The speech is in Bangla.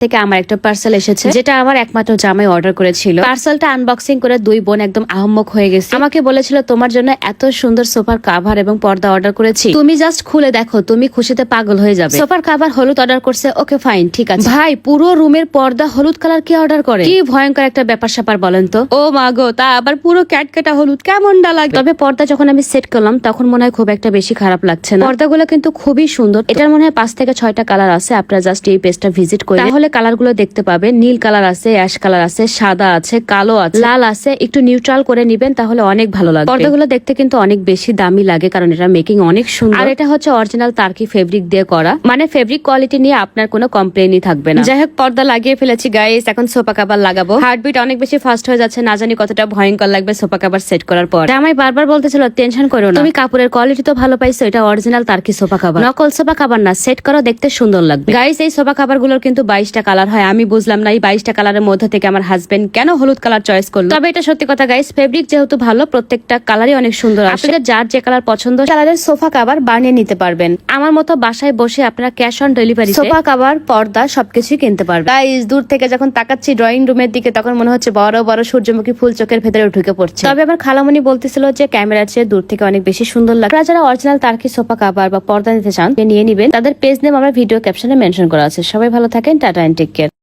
থেকে আমার একটা পার্সেল এসেছে, যেটা আমার একমাত্র জামাই অর্ডার করেছিল। পার্সেলটা আনবক্সিং করে দুই বোন একদম আহম্মক হয়ে গেছে। আমাকে বলেছিল তোমার জন্য এত সুন্দর সোফার কাভার এবং পর্দা অর্ডার করেছি, তুমি জাস্ট খুলে দেখো, তুমি খুশিতে পাগল হয়ে যাবে। সোফার কাভার হলুদ অর্ডার করছে, ওকে ফাইন, ঠিক আছে। ভাই, পুরো রুমের পর্দা হলুদ কালার কি অর্ডার করে? কি ভয়ঙ্কর একটা ব্যাপার স্যাপার বলেন তো। ও মা গো, তা আবার পুরো ক্যাটকেটা হলুদ, কেমনটা লাগে। তবে পর্দা যখন আমি সেট করলাম তখন মনে হয় খুব একটা বেশি খারাপ লাগছে না। পর্দাগুলো কিন্তু খুবই সুন্দর। এটার মনে হয় 5 থেকে 6টা কালার আছে। আপনারা জাস্ট এই পেজটা ভিজিট করে তাহলে কালার গুলো দেখতে পাবেন। নীল কালার আছে, অ্যাশ কালার আছে, সাদা আছে, কালো আছে, লাল আছে। একটু নিউট্রাল করে নিবেন, তাহলে অনেক ভালো লাগবে। পর্দাগুলো দেখতে কিন্তু অনেক বেশি দামি লাগে, কারণ এটা মেকিং অনেক সুন্দর। আর এটা হচ্ছে অরিজিনাল তার্কি ফেব্রিক দিয়ে করা, মানে ফেব্রিক কোয়ালিটি নিয়ে আপনার কোনো কমপ্লেনই থাকবে না। যাই হোক, পর্দা লাগিয়ে ফেলেছি গাইস, এখন সোফা কভার লাগাবো। হার্টবিট অনেক বেশি ফাস্ট হয়ে যাচ্ছে, না জানি কতটা ভয়ঙ্কর লাগবে সোফা কভার সেট করার পর। আমায় বারবার বলতেছিল টেনশন করো না, তুমি কাপড়ের কোয়ালিটি তো ভালো পাইছো, এটা অরিজিনাল তার্কি সোফা কভার, নকল সোফা কভার না। সেট করো, দেখতে সুন্দর লাগবে। গাইস, এই সোফা কভার গুলোর কিন্তু 22টা কালার হয়। আমি বুঝলাম না এই 22টা কালারের মধ্যে থেকে আমার হাজবেন্ড কেন হলুদ কালার চয়েস করলো। তবে এটা সত্যি কথা গাইস, ফেব্রিক যেহেতু ভালো, প্রত্যেকটা কালারই অনেক সুন্দর। আপনাদের যার যে কালার পছন্দ কালারের সোফা কভার বানিয়ে নিতে পারবেন। আমার মতো বাসায় বসে আপনারা cash on delivery sofa cover, পর্দা সবকিছু কিনতে পারবেন। গাইস, দূর থেকে যখন তাকাচ্ছি ড্রয়িং রুমের দিকে, তখন মনে হচ্ছে বড় বড় সূর্যমুখী ফুল চোখের ভেতরে ঢুকে পড়ছে। তবে আমার খালামণি বলতেছিল যে ক্যামেরার চেয়ে দূর থেকে অনেক বেশি সুন্দর লাগে। আপনারা যারা অরিজিনাল তার্কি সোফা কভার বা পর্দা নিতে চান, নিয়ে নিবেন। তাদের পেজ নেম আমরা ভিডিও ক্যাপশনে মেনশন করা আছে। সবাই ভালো থাকেন, টাটা এন্ড টেক কেয়ার।